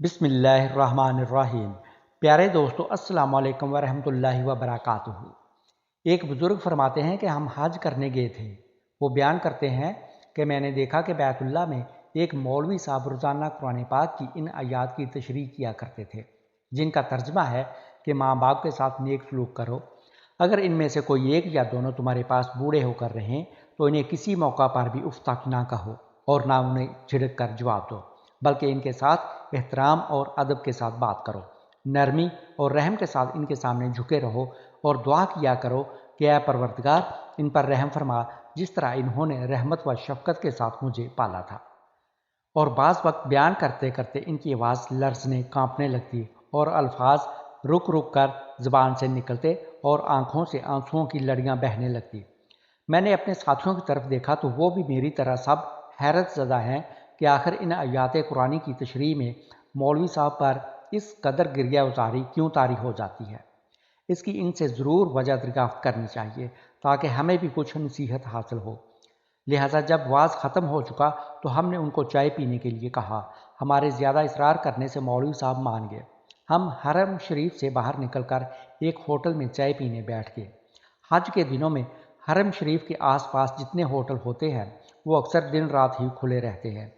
بسم اللہ الرحمن الرحیم۔ پیارے دوستو، السلام علیکم ورحمۃ اللہ وبرکاتہ۔ ایک بزرگ فرماتے ہیں کہ ہم حج کرنے گئے تھے۔ وہ بیان کرتے ہیں کہ میں نے دیکھا کہ بیت اللہ میں ایک مولوی صاحب روزانہ قرآن پاک کی ان آیات کی تشریح کیا کرتے تھے، جن کا ترجمہ ہے کہ ماں باپ کے ساتھ نیک سلوک کرو۔ اگر ان میں سے کوئی ایک یا دونوں تمہارے پاس بوڑھے ہو کر رہیں تو انہیں کسی موقع پر بھی اف تک نہ کہو اور نہ انہیں جھڑک کر جواب دو، بلکہ ان کے ساتھ احترام اور ادب کے ساتھ بات کرو۔ نرمی اور رحم کے ساتھ ان کے سامنے جھکے رہو اور دعا کیا کرو کہ اے پروردگار، ان پر رحم فرما جس طرح انہوں نے رحمت و شفقت کے ساتھ مجھے پالا تھا۔ اور بعض وقت بیان کرتے کرتے ان کی آواز لرزنے کانپنے لگتی اور الفاظ رک رک کر زبان سے نکلتے اور آنکھوں سے آنسوؤں کی لڑیاں بہنے لگتی۔ میں نے اپنے ساتھیوں کی طرف دیکھا تو وہ بھی میری طرح سب حیرت زدہ ہیں کہ آخر ان آیات قرآنی کی تشریح میں مولوی صاحب پر اس قدر گریہ ازاری کیوں طاری ہو جاتی ہے۔ اس کی ان سے ضرور وجہ دریافت کرنی چاہیے تاکہ ہمیں بھی کچھ نصیحت حاصل ہو۔ لہٰذا جب واز ختم ہو چکا تو ہم نے ان کو چائے پینے کے لیے کہا۔ ہمارے زیادہ اصرار کرنے سے مولوی صاحب مان گئے۔ ہم حرم شریف سے باہر نکل کر ایک ہوٹل میں چائے پینے بیٹھ گئے۔ حج کے دنوں میں حرم شریف کے آس پاس جتنے ہوٹل ہوتے ہیں وہ اکثر دن رات ہی کھلے رہتے ہیں۔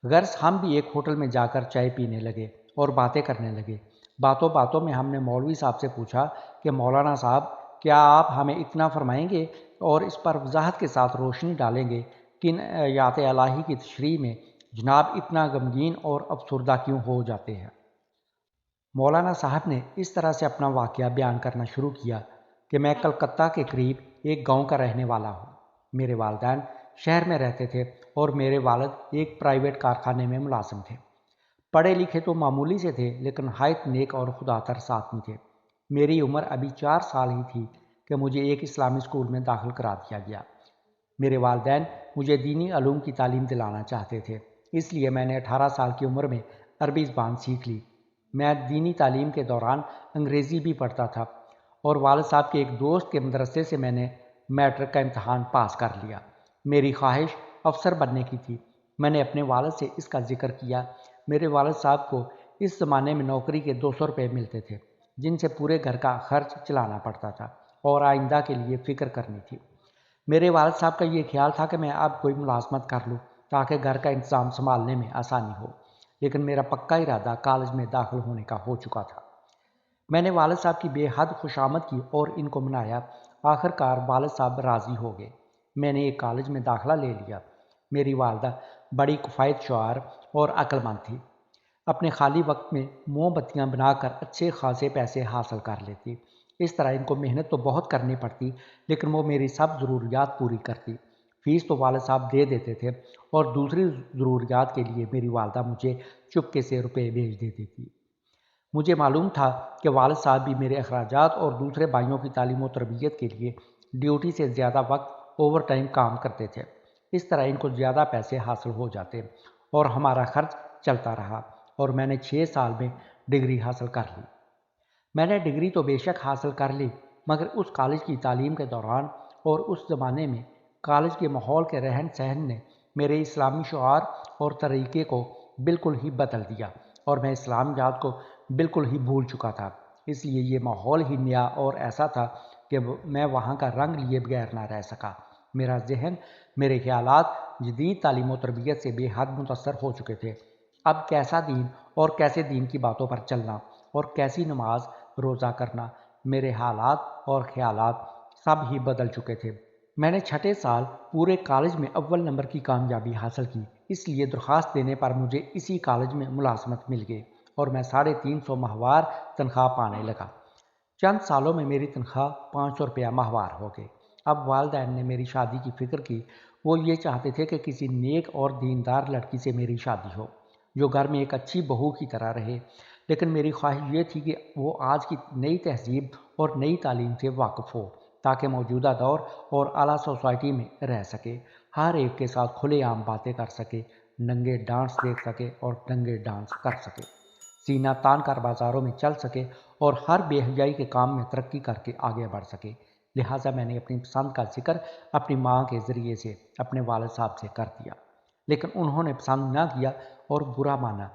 غرض ہم بھی ایک ہوٹل میں جا کر چائے پینے لگے اور باتیں کرنے لگے۔ باتوں باتوں میں ہم نے مولوی صاحب سے پوچھا کہ مولانا صاحب، کیا آپ ہمیں اتنا فرمائیں گے اور اس پر وضاحت کے ساتھ روشنی ڈالیں گے کہ ان آیات الہی کی تشریح میں جناب اتنا غمگین اور افسردہ کیوں ہو جاتے ہیں؟ مولانا صاحب نے اس طرح سے اپنا واقعہ بیان کرنا شروع کیا کہ میں کلکتہ کے قریب ایک گاؤں کا رہنے والا ہوں۔ میرے والدین شہر میں رہتے تھے اور میرے والد ایک پرائیویٹ کارخانے میں ملازم تھے۔ پڑھے لکھے تو معمولی سے تھے لیکن نہایت نیک اور خدا ترس آدمی تھے۔ میری عمر ابھی 4 سال ہی تھی کہ مجھے ایک اسلامی اسکول میں داخل کرا دیا گیا۔ میرے والدین مجھے دینی علوم کی تعلیم دلانا چاہتے تھے، اس لیے میں نے 18 سال کی عمر میں عربی زبان سیکھ لی۔ میں دینی تعلیم کے دوران انگریزی بھی پڑھتا تھا اور والد صاحب کے ایک دوست کے مدرسے سے میں نے میٹرک کا امتحان پاس کر لیا۔ میری خواہش افسر بننے کی تھی۔ میں نے اپنے والد سے اس کا ذکر کیا۔ میرے والد صاحب کو اس زمانے میں نوکری کے 200 روپے ملتے تھے، جن سے پورے گھر کا خرچ چلانا پڑتا تھا اور آئندہ کے لیے فکر کرنی تھی۔ میرے والد صاحب کا یہ خیال تھا کہ میں اب کوئی ملازمت کر لوں تاکہ گھر کا انتظام سنبھالنے میں آسانی ہو، لیکن میرا پکا ارادہ کالج میں داخل ہونے کا ہو چکا تھا۔ میں نے والد صاحب کی بے حد خوشامد کی اور ان کو منایا۔ آخر کار والد صاحب راضی ہو گئے۔ میں نے ایک کالج میں داخلہ لے لیا۔ میری والدہ بڑی کفایت شعار اور عقل مند تھی۔ اپنے خالی وقت میں موم بتیاں بنا کر اچھے خاصے پیسے حاصل کر لیتی۔ اس طرح ان کو محنت تو بہت کرنی پڑتی لیکن وہ میری سب ضروریات پوری کرتی۔ فیس تو والد صاحب دے دیتے تھے اور دوسری ضروریات کے لیے میری والدہ مجھے چپکے سے روپے بھیج دیتی تھی۔ مجھے معلوم تھا کہ والد صاحب بھی میرے اخراجات اور دوسرے بھائیوں کی تعلیم و تربیت کے لیے ڈیوٹی سے زیادہ وقت اوور ٹائم کام کرتے تھے۔ اس طرح ان کو زیادہ پیسے حاصل ہو جاتے اور ہمارا خرچ چلتا رہا اور میں نے 6 سال میں ڈگری حاصل کر لی۔ میں نے ڈگری تو بے شک حاصل کر لی مگر اس کالج کی تعلیم کے دوران اور اس زمانے میں کالج کے ماحول کے رہن سہن نے میرے اسلامی شعار اور طریقے کو بالکل ہی بدل دیا اور میں اسلامیات کو بالکل ہی بھول چکا تھا۔ اس لیے یہ ماحول ہی نیا اور ایسا تھا کہ میں وہاں کا رنگ لیے بغیر نہ رہ سکا۔ میرا ذہن، میرے خیالات جدید تعلیم و تربیت سے بے حد متاثر ہو چکے تھے۔ اب کیسا دین اور کیسے دین کی باتوں پر چلنا اور کیسی نماز روزہ کرنا، میرے حالات اور خیالات سب ہی بدل چکے تھے۔ میں نے 6 سال پورے کالج میں اول نمبر کی کامیابی حاصل کی، اس لیے درخواست دینے پر مجھے اسی کالج میں ملازمت مل گئی اور میں 350 ماہوار تنخواہ پانے لگا۔ چند سالوں میں میری تنخواہ 500 روپیہ ماہوار ہو گئی۔ اب والدین نے میری شادی کی فکر کی۔ وہ یہ چاہتے تھے کہ کسی نیک اور دیندار لڑکی سے میری شادی ہو جو گھر میں ایک اچھی بہو کی طرح رہے، لیکن میری خواہش یہ تھی کہ وہ آج کی نئی تہذیب اور نئی تعلیم سے واقف ہو تاکہ موجودہ دور اور اعلیٰ سوسائٹی میں رہ سکے، ہر ایک کے ساتھ کھلے عام باتیں کر سکے، ننگے ڈانس دیکھ سکے اور ننگے ڈانس کر سکے، سینہ تان کر بازاروں میں چل سکے اور ہر بے حیائی کے کام میں ترقی کر کے آگے بڑھ سکے۔ لہٰذا میں نے اپنی پسند کا ذکر اپنی ماں کے ذریعے سے اپنے والد صاحب سے کر دیا، لیکن انہوں نے پسند نہ کیا اور برا مانا۔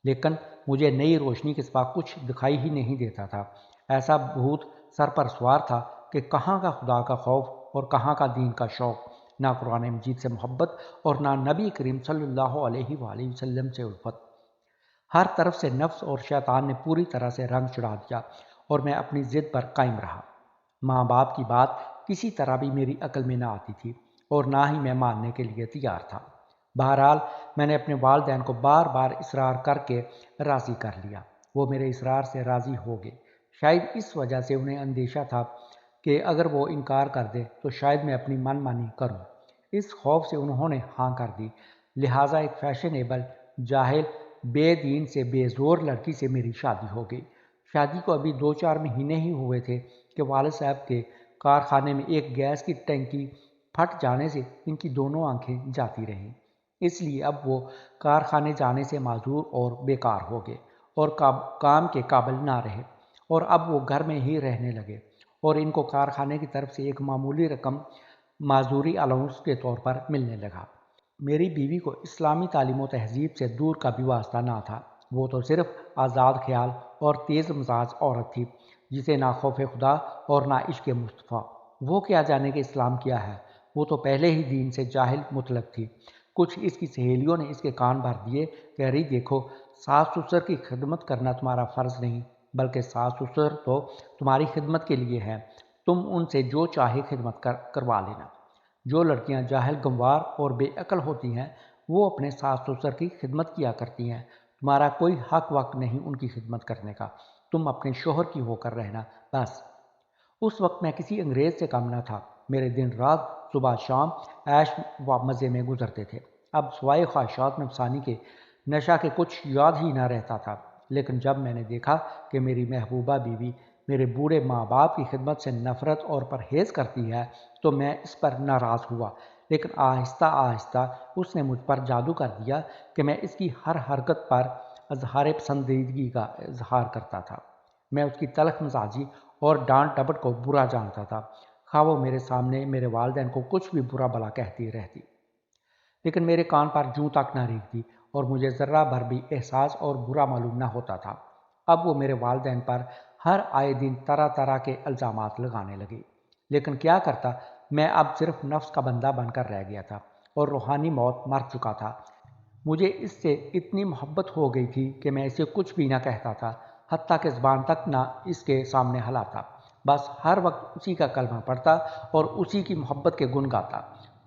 لیکن مجھے نئی روشنی کے سوا کچھ دکھائی ہی نہیں دیتا تھا۔ ایسا بھوت سر پر سوار تھا کہ کہاں کا خدا کا خوف اور کہاں کا دین کا شوق، نہ قرآن مجید سے محبت اور نہ نبی کریم صلی اللہ علیہ وآلہ وسلم سے الفت۔ ہر طرف سے نفس اور شیطان نے پوری طرح سے رنگ چڑھا دیا اور میں اپنی ضد پر قائم رہا۔ ماں باپ کی بات کسی طرح بھی میری عقل میں نہ آتی تھی اور نہ ہی میں ماننے کے لیے تیار تھا۔ بہرحال میں نے اپنے والدین کو بار بار اصرار کر کے راضی کر لیا۔ وہ میرے اصرار سے راضی ہو گئے۔ شاید اس وجہ سے انہیں اندیشہ تھا کہ اگر وہ انکار کر دے تو شاید میں اپنی من مانی کروں۔ اس خوف سے انہوں نے ہاں کر دی۔ لہٰذا ایک فیشنیبل، جاہل، بے دین سے بے زور لڑکی سے میری شادی ہو گئی۔ شادی کو ابھی 2-4 مہینے ہی ہوئے تھے کہ والد صاحب کے کارخانے میں ایک گیس کی ٹینکی پھٹ جانے سے ان کی دونوں آنکھیں جاتی رہیں۔ اس لیے اب وہ کارخانے جانے سے معذور اور بیکار ہو گئے اور کام کے قابل نہ رہے، اور اب وہ گھر میں ہی رہنے لگے اور ان کو کارخانے کی طرف سے ایک معمولی رقم معذوری الاؤنس کے طور پر ملنے لگا۔ میری بیوی کو اسلامی تعلیم و تہذیب سے دور کا بھی واسطہ نہ تھا۔ وہ تو صرف آزاد خیال اور تیز مزاج عورت تھی جسے نہ خوف خدا اور نہ عشق مصطفیٰ۔ وہ کیا جانے کہ اسلام کیا ہے، وہ تو پہلے ہی دین سے جاہل مطلق تھی۔ کچھ اس کی سہیلیوں نے اس کے کان بھر دیے کہ ارے دیکھو، ساس سسر کی خدمت کرنا تمہارا فرض نہیں، بلکہ ساس سسر تو تمہاری خدمت کے لیے ہیں، تم ان سے جو چاہے خدمت کروا لینا۔ جو لڑکیاں جاہل، گنوار اور بے عقل ہوتی ہیں وہ اپنے ساس سسر کی خدمت کیا کرتی ہیں، تمہارا کوئی حق وقت نہیں ان کی خدمت کرنے کا، تم اپنے شوہر کی ہو کر رہنا بس۔ اس وقت میں کسی انگریز سے کم نہ تھا۔ میرے دن رات، صبح شام عیش و مزے میں گزرتے تھے۔ اب سوائے خواہشات نفسانی کے نشہ کے کچھ یاد ہی نہ رہتا تھا۔ لیکن جب میں نے دیکھا کہ میری محبوبہ بیوی میرے بوڑھے ماں باپ کی خدمت سے نفرت اور پرہیز کرتی ہے تو میں اس پر ناراض ہوا، لیکن آہستہ آہستہ اس نے مجھ پر جادو کر دیا کہ میں اس کی ہر حرکت پر اظہار پسندیدگی کا اظہار کرتا تھا۔ میں اس کی تلخ مزاجی اور ڈانٹ ڈپٹ کو برا جانتا تھا، خواہ وہ میرے سامنے میرے والدین کو کچھ بھی برا بھلا کہتی رہتی، لیکن میرے کان پر جوں تک نہ ریگتی اور مجھے ذرہ بھر بھی احساس اور برا معلوم نہ ہوتا تھا۔ اب وہ میرے والدین پر ہر آئے دن طرح طرح کے الزامات لگانے لگے، لیکن کیا کرتا، میں اب صرف نفس کا بندہ بن کر رہ گیا تھا اور روحانی موت مر چکا تھا۔ مجھے اس سے اتنی محبت ہو گئی تھی کہ میں اسے کچھ بھی نہ کہتا تھا، حتیٰ کہ زبان تک نہ اس کے سامنے ہلاتا، بس ہر وقت اسی کا کلمہ پڑھتا اور اسی کی محبت کے گن گاتا،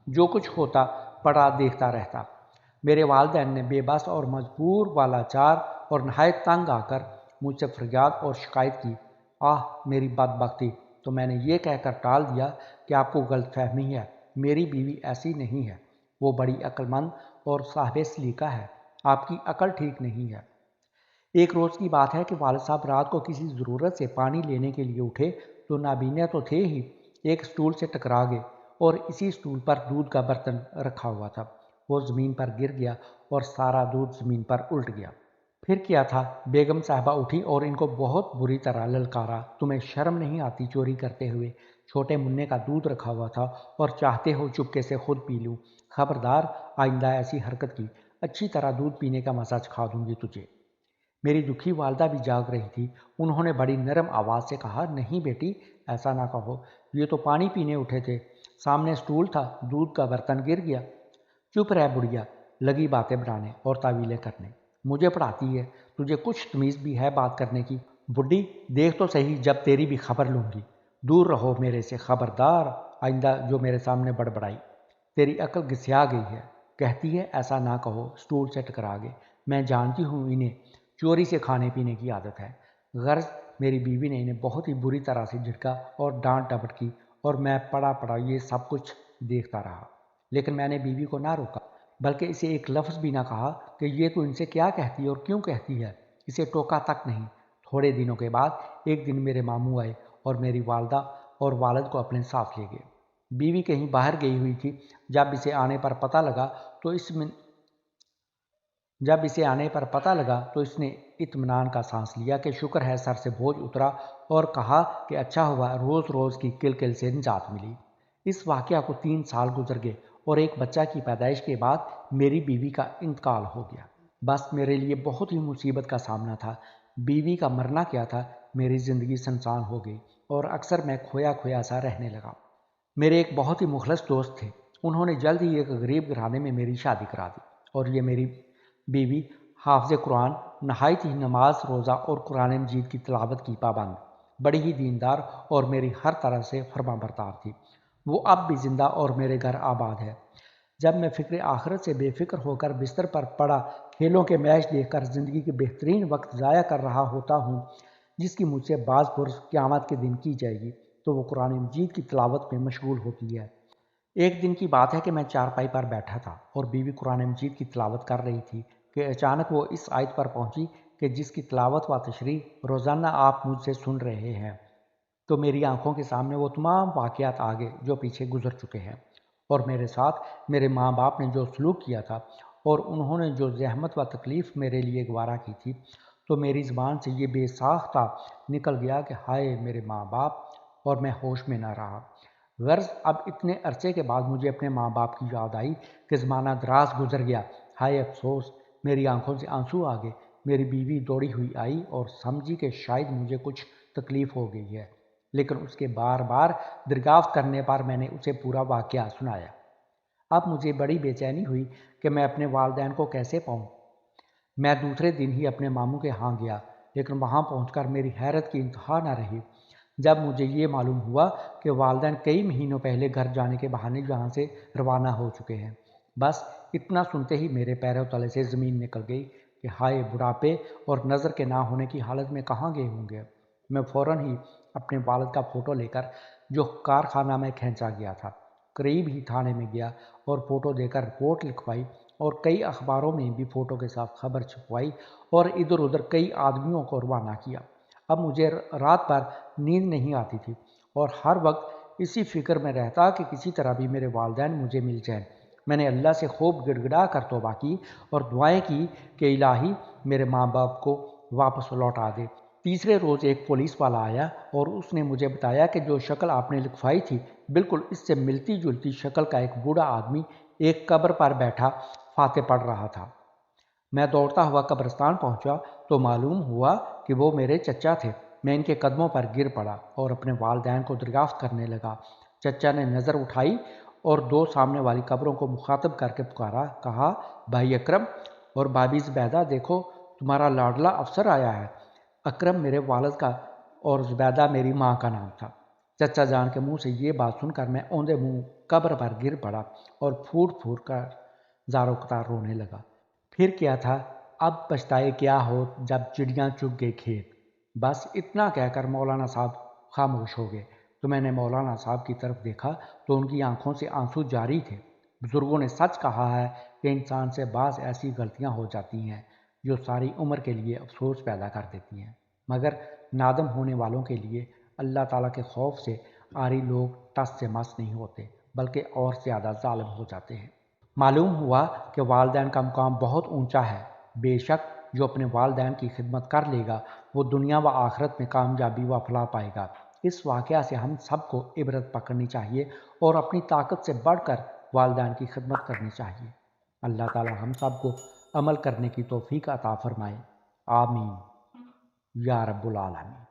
جو کچھ ہوتا پڑا دیکھتا رہتا۔ میرے والدین نے بے بس اور مجبور، والاچار اور نہایت تنگ آ کر مجھ سے فریاد اور شکایت کی۔ آہ میری بدبختی! تو میں نے یہ کہہ کر ٹال دیا کہ آپ کو غلط فہمی ہے، میری بیوی ایسی نہیں ہے، وہ بڑی عقل مند اور صاحب سلیقہ ہے، آپ کی عقل ٹھیک نہیں ہے۔ ایک روز کی بات ہے کہ والد صاحب رات کو کسی ضرورت سے پانی لینے کے لیے اٹھے تو نابینا تو تھے ہی، ایک سٹول سے ٹکرا گئے اور اسی سٹول پر دودھ کا برتن رکھا ہوا تھا، وہ زمین پر گر گیا اور سارا دودھ زمین پر الٹ گیا۔ پھر کیا تھا، بیگم صاحبہ اٹھی اور ان کو بہت بری طرح للکارا، تمہیں شرم نہیں آتی چوری کرتے ہوئے؟ چھوٹے منع کا دودھ رکھا ہوا تھا اور چاہتے ہو چپکے سے خود پی لوں، خبردار آئندہ ایسی حرکت کی، اچھی طرح دودھ پینے کا مزہ چکھا دوں گی تجھے۔ میری دکھی والدہ بھی جاگ رہی تھی، انہوں نے بڑی نرم آواز سے کہا، نہیں بیٹی ایسا نہ کہو، یہ تو پانی پینے اٹھے تھے، سامنے سٹول تھا، دودھ کا برتن گر گیا۔ چپ رہ بڑھیا، لگی باتیں بنانے اور تعویلیں کرنے، مجھے پڑھاتی ہے، تجھے کچھ تمیز بھی ہے بات کرنے کی؟ بڈھی دیکھ تو صحیح، جب تیری بھی خبر لوں گی، دور رہو میرے سے، خبردار آئندہ جو میرے سامنے بڑبڑائی، تیری عقل گھسیا گئی ہے۔ کہتی ہے ایسا نہ کہو، سٹول سے ٹکرا گئے، میں جانتی ہوں انہیں چوری سے کھانے پینے کی عادت ہے۔ غرض میری بیوی نے انہیں بہت ہی بری طرح سے جھٹکا اور ڈانٹ ڈپٹ کی اور میں پڑا یہ سب کچھ دیکھتا رہا، لیکن میں نے بیوی کو نہ روکا، بلکہ اسے ایک لفظ بھی نہ کہا کہ یہ تو ان سے کیا کہتی ہے اور کیوں کہتی ہے، اسے ٹوکا تک نہیں۔ تھوڑے دنوں کے بعد ایک دن میرے ماموں آئے اور میری والدہ اور والد کو اپنے ساتھ لے گئے۔ بیوی کہیں باہر گئی ہوئی تھی، جب اسے آنے پر پتہ لگا تو اس نے اطمینان کا سانس لیا کہ شکر ہے سر سے بوجھ اترا، اور کہا کہ اچھا ہوا روز روز کی کل کل سے نجات ملی۔ اس واقعہ کو 3 سال گزر گئے اور ایک بچہ کی پیدائش کے بعد میری بیوی کا انتقال ہو گیا۔ بس میرے لیے بہت ہی مصیبت کا سامنا تھا۔ بیوی کا مرنا کیا تھا، میری زندگی سنسان ہو گئی اور اکثر میں کھویا کھویا سا رہنے لگا۔ میرے ایک بہت ہی مخلص دوست تھے، انہوں نے جلد ہی ایک غریب گھرانے میں میری شادی کرا دی، اور یہ میری بیوی حافظ قرآن، نہایت ہی نماز روزہ اور قرآن مجید کی تلاوت کی پابند، بڑی ہی دیندار اور میری ہر طرح سے فرما بردار تھی۔ وہ اب بھی زندہ اور میرے گھر آباد ہے۔ جب میں فکر آخرت سے بے فکر ہو کر بستر پر پڑا کھیلوں کے میچ دیکھ کر زندگی کے بہترین وقت ضائع کر رہا ہوتا ہوں، جس کی مجھ سے باز پرس قیامت کے دن کی جائے گی، تو وہ قرآن مجید کی تلاوت میں مشغول ہوتی ہے۔ ایک دن کی بات ہے کہ میں چارپائی پر بیٹھا تھا اور بیوی قرآن مجید کی تلاوت کر رہی تھی کہ اچانک وہ اس آیت پر پہنچی کہ جس کی تلاوت و تشریح روزانہ آپ مجھ سے سن رہے ہیں۔ تو میری آنکھوں کے سامنے وہ تمام واقعات آگے جو پیچھے گزر چکے ہیں، اور میرے ساتھ میرے ماں باپ نے جو سلوک کیا تھا اور انہوں نے جو زحمت و تکلیف میرے لیے گوارا کی تھی، تو میری زبان سے یہ بے ساختہ نکل گیا کہ ہائے میرے ماں باپ، اور میں ہوش میں نہ رہا۔ غرض اب اتنے عرصے کے بعد مجھے اپنے ماں باپ کی یاد آئی کہ زمانہ دراز گزر گیا، ہائے افسوس، میری آنکھوں سے آنسو آ گئے۔ میری بیوی دوڑی ہوئی آئی اور سمجھی کہ شاید مجھے کچھ تکلیف ہو گئی ہے، لیکن اس کے بار بار دریافت کرنے پر میں نے اسے پورا واقعہ سنایا۔ اب مجھے بڑی بے چینی ہوئی کہ میں اپنے والدین کو کیسے پاؤں۔ میں دوسرے دن ہی اپنے ماموں کے ہاں گیا، لیکن وہاں پہنچ کر میری حیرت کی انتہا نہ رہی جب مجھے یہ معلوم ہوا کہ والدین کئی مہینوں پہلے گھر جانے کے بہانے یہاں سے روانہ ہو چکے ہیں۔ بس اتنا سنتے ہی میرے پیروں تلے سے زمین نکل گئی کہ ہائے بڑھاپے اور نظر کے نہ ہونے کی حالت میں کہاں گئے ہوں گے۔ میں فوراً ہی اپنے والد کا فوٹو لے کر جو کارخانہ میں کھینچا گیا تھا، قریب ہی تھانے میں گیا اور فوٹو دے کر رپورٹ لکھوائی، اور کئی اخباروں میں بھی فوٹو کے ساتھ خبر چھپوائی اور ادھر ادھر کئی آدمیوں کو روانہ کیا۔ اب مجھے رات بھر نیند نہیں آتی تھی اور ہر وقت اسی فکر میں رہتا کہ کسی طرح بھی میرے والدین مجھے مل جائیں۔ میں نے اللہ سے خوب گڑ گڑا کر توبہ کی اور دعائیں کی کہ الہی میرے ماں باپ کو واپس لوٹا دے۔ تیسرے روز ایک پولیس والا آیا اور اس نے مجھے بتایا کہ جو شکل آپ نے لکھوائی تھی، بالکل اس سے ملتی جلتی شکل کا ایک بوڑھا آدمی ایک قبر پر بیٹھا فاتح پڑھ رہا تھا۔ میں دوڑتا ہوا قبرستان پہنچا تو معلوم ہوا کہ وہ میرے چچا تھے۔ میں ان کے قدموں پر گر پڑا اور اپنے والدین کو دریافت کرنے لگا۔ چچا نے نظر اٹھائی اور دو سامنے والی قبروں کو مخاطب کر کے پکارا، کہا، بھائی اکرم اور بھابھی زبیدہ، دیکھو تمہارا لاڈلا افسر آیا ہے۔ اکرم میرے والد کا اور زبیدہ میری ماں کا نام تھا۔ چچا جان کے منہ سے یہ بات سن کر میں اوندے منہ قبر پر گر پڑا اور پھوٹ پھوٹ کر زاروں قطار رونے لگا۔ پھر کیا تھا، اب پچھتائے کیا ہو جب چڑیاں چگ گئے کھیت۔ بس اتنا کہہ کر مولانا صاحب خاموش ہو گئے تو میں نے مولانا صاحب کی طرف دیکھا تو ان کی آنکھوں سے آنسو جاری تھے۔ بزرگوں نے سچ کہا ہے کہ انسان سے بعض ایسی غلطیاں ہو جاتی ہیں جو ساری عمر کے لیے افسوس پیدا کر دیتی ہیں، مگر نادم ہونے والوں کے لیے اللہ تعالیٰ کے خوف سے آری لوگ ٹس سے مس نہیں ہوتے بلکہ اور زیادہ ظالم ہو جاتے ہیں۔ معلوم ہوا کہ والدین کا مقام بہت اونچا ہے۔ بے شک جو اپنے والدین کی خدمت کر لے گا وہ دنیا و آخرت میں کامیابی و فلاح پائے گا۔ اس واقعہ سے ہم سب کو عبرت پکڑنی چاہیے اور اپنی طاقت سے بڑھ کر والدین کی خدمت کرنی چاہیے۔ اللہ تعالی ہم سب کو عمل کرنے کی توفیق عطا فرمائے، آمین یا رب العالمین۔